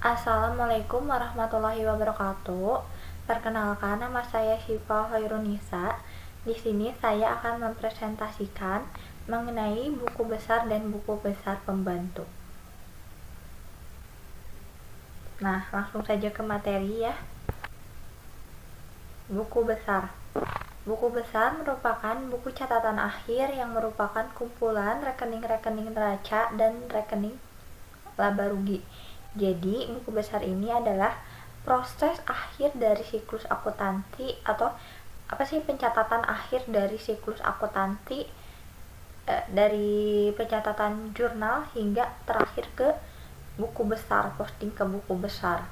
Assalamualaikum warahmatullahi wabarakatuh. Perkenalkan, nama saya Syifa Hoirunisa. Di sini saya akan mempresentasikan mengenai buku besar dan buku besar pembantu. Nah, langsung saja ke materi ya. Buku besar. Buku besar merupakan buku catatan akhir yang merupakan kumpulan rekening-rekening neraca dan rekening laba rugi. Jadi, buku besar ini adalah proses akhir dari siklus akuntansi atau pencatatan akhir dari siklus akuntansi, dari pencatatan jurnal hingga terakhir ke buku besar, posting ke buku besar,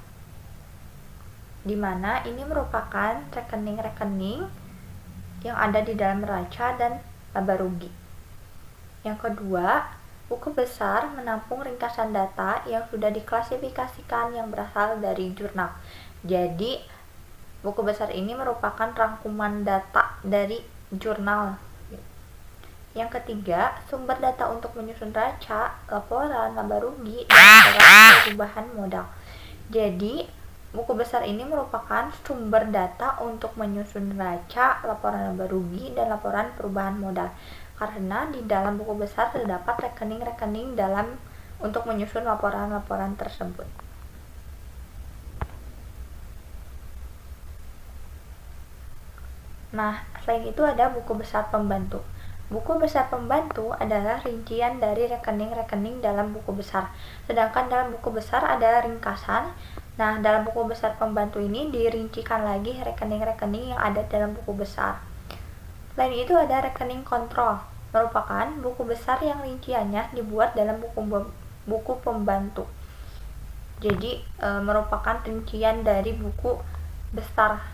dimana ini merupakan rekening-rekening yang ada di dalam neraca dan laba rugi. Yang kedua, buku besar menampung ringkasan data yang sudah diklasifikasikan yang berasal dari jurnal. Jadi, buku besar ini merupakan rangkuman data dari jurnal. Yang ketiga, sumber data untuk menyusun neraca, laporan laba rugi, dan laporan perubahan modal. Jadi, buku besar ini merupakan sumber data untuk menyusun neraca, laporan laba rugi, dan laporan perubahan modal. Karena di dalam buku besar terdapat rekening-rekening untuk menyusun laporan-laporan tersebut. Nah, selain itu ada buku besar pembantu. Buku besar pembantu adalah rincian dari rekening-rekening dalam buku besar. Sedangkan dalam buku besar ada ringkasan. Nah, dalam buku besar pembantu ini dirincikan lagi rekening-rekening yang ada dalam buku besar. Selain itu ada rekening kontrol, merupakan buku besar yang rinciannya dibuat dalam buku pembantu. Jadi merupakan rincian dari buku besar.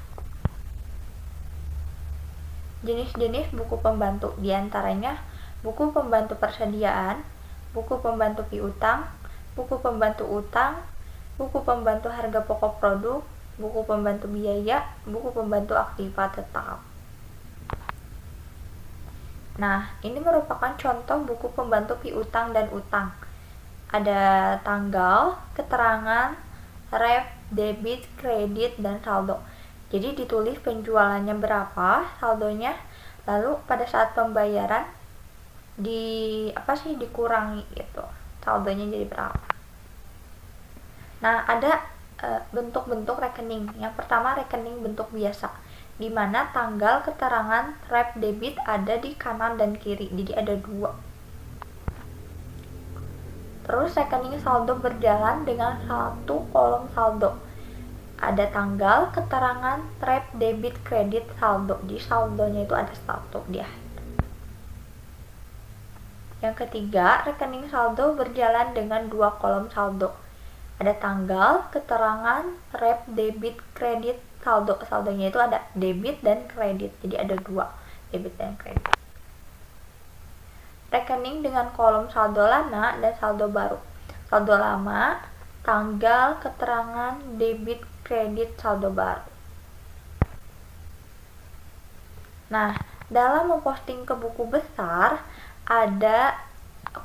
Jenis-jenis buku pembantu diantaranya buku pembantu persediaan, buku pembantu piutang, buku pembantu utang, buku pembantu harga pokok produk, buku pembantu biaya, buku pembantu aktiva tetap. Nah, ini merupakan contoh buku pembantu piutang dan utang. Ada tanggal, keterangan, ref, debit, kredit, dan saldo. Jadi ditulis penjualannya berapa, saldonya, lalu pada saat pembayaran dikurangi gitu. Saldonya jadi berapa. Nah, ada bentuk-bentuk rekening. Yang pertama rekening bentuk biasa, di mana tanggal, keterangan, ref, debit ada di kanan dan kiri, jadi ada dua. Terus rekening saldo berjalan dengan satu kolom saldo, ada tanggal, keterangan, ref, debit, kredit, saldo. Di saldonya itu ada satu dia. Yang ketiga, rekening saldo berjalan dengan dua kolom saldo, ada tanggal, keterangan, ref, debit, kredit, saldo. Saldonya itu ada debit dan kredit, jadi ada dua, debit dan kredit. Rekening dengan kolom saldo lama dan saldo baru. Saldo lama, tanggal, keterangan, debit, kredit, saldo baru. Nah, dalam memposting ke buku besar ada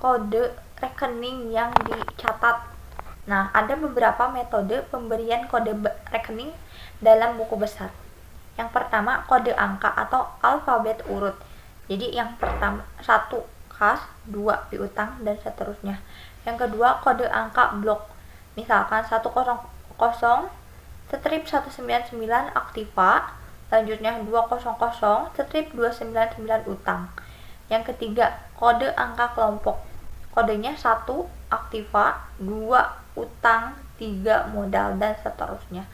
kode rekening yang dicatat. Nah, ada beberapa metode pemberian kode rekening dalam buku besar. Yang pertama, kode angka atau alfabet urut. Jadi yang pertama 1 kas, 2 piutang, dan seterusnya. Yang kedua, kode angka blok. Misalkan 100 strip 199 aktiva, selanjutnya 200 strip 299 utang. Yang ketiga, kode angka kelompok. Kodenya 1 aktiva, 2 utang, 3 modal, dan seterusnya.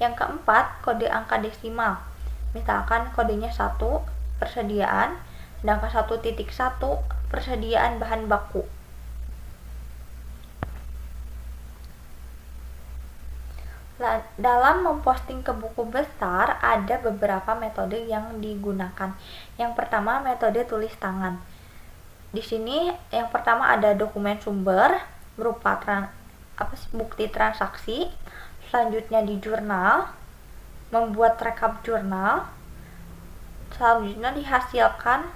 Yang keempat, kode angka desimal. Misalkan kodenya 1 persediaan, sedangkan 1.1 persediaan bahan baku. Dalam memposting ke buku besar ada beberapa metode yang digunakan. Yang pertama, metode tulis tangan. Di sini yang pertama ada dokumen sumber berupa bukti transaksi. Selanjutnya di jurnal, membuat rekap jurnal. Selanjutnya dihasilkan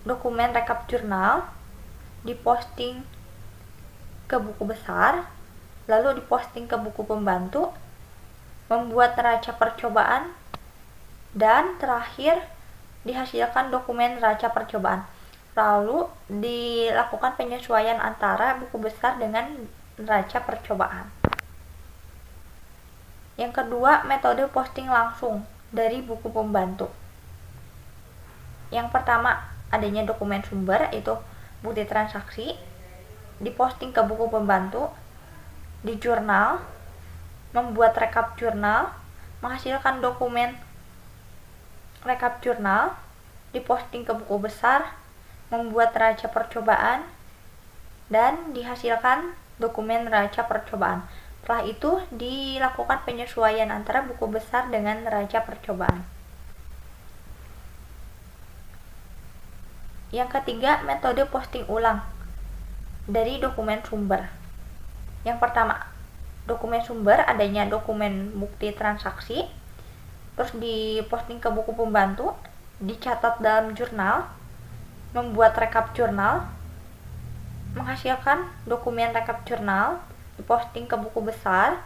dokumen rekap jurnal, diposting ke buku besar. lalu diposting ke buku pembantu, membuat neraca percobaan, dan terakhir dihasilkan dokumen neraca percobaan. Lalu dilakukan penyesuaian antara buku besar dengan neraca percobaan. Yang kedua, metode posting langsung dari buku pembantu. Yang pertama, adanya dokumen sumber, yaitu bukti transaksi, diposting ke buku pembantu, di jurnal, membuat rekap jurnal, menghasilkan dokumen rekap jurnal, diposting ke buku besar, membuat neraca percobaan, dan dihasilkan dokumen neraca percobaan. Setelah itu dilakukan penyesuaian antara buku besar dengan neraca percobaan. Yang ketiga, metode posting ulang dari dokumen sumber. Yang pertama, dokumen sumber adanya dokumen bukti transaksi, terus diposting ke buku pembantu, dicatat dalam jurnal, membuat rekap jurnal, menghasilkan dokumen rekap jurnal, diposting ke buku besar,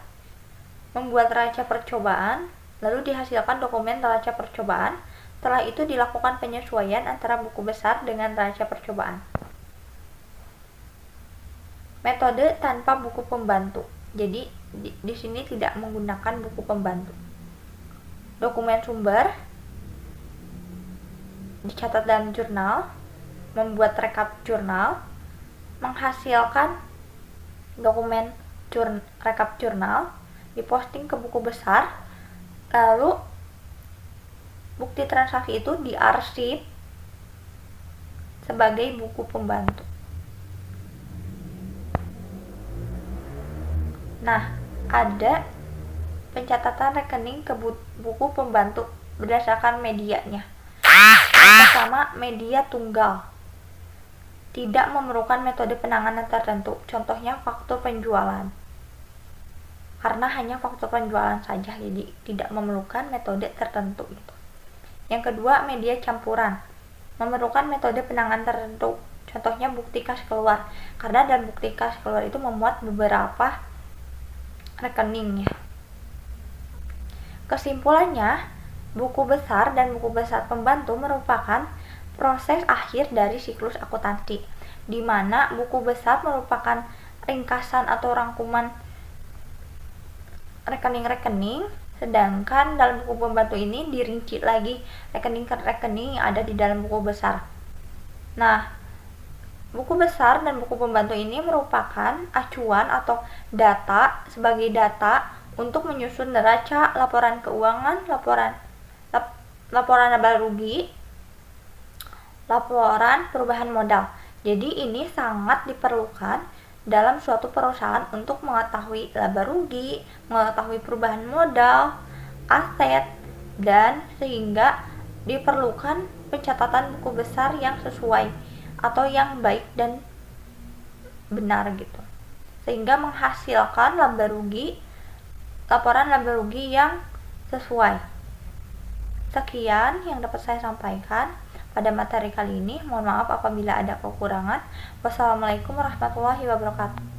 membuat neraca percobaan, lalu dihasilkan dokumen neraca percobaan. Setelah itu dilakukan penyesuaian antara buku besar dengan neraca percobaan. Metode tanpa buku pembantu. Jadi di sini tidak menggunakan buku pembantu. Dokumen sumber dicatat dalam jurnal, membuat rekap jurnal, menghasilkan dokumen rekap jurnal, diposting ke buku besar, lalu bukti transaksi itu diarsip sebagai buku pembantu. Nah, ada pencatatan rekening ke buku pembantu berdasarkan medianya. Yang pertama, media tunggal. Tidak memerlukan metode penanganan tertentu, contohnya faktur penjualan. Karena hanya faktur penjualan saja, jadi tidak memerlukan metode tertentu gitu. Yang kedua, media campuran. Memerlukan metode penanganan tertentu, contohnya bukti kas keluar. Karena dalam bukti kas keluar itu memuat beberapa rekeningnya. Kesimpulannya, buku besar dan buku besar pembantu merupakan proses akhir dari siklus akuntansi, di mana buku besar merupakan ringkasan atau rangkuman rekening-rekening, sedangkan dalam buku pembantu ini dirinci lagi rekening-rekening yang ada di dalam buku besar. Nah, buku besar dan buku pembantu ini merupakan acuan atau data sebagai data untuk menyusun neraca, laporan keuangan, laporan laba rugi, laporan perubahan modal. Jadi ini sangat diperlukan dalam suatu perusahaan untuk mengetahui laba rugi, mengetahui perubahan modal, aset, dan sehingga diperlukan pencatatan buku besar yang sesuai atau yang baik dan benar gitu. Sehingga menghasilkan laporan laba rugi yang sesuai. Sekian yang dapat saya sampaikan pada materi kali ini. Mohon maaf apabila ada kekurangan. Wassalamualaikum warahmatullahi wabarakatuh.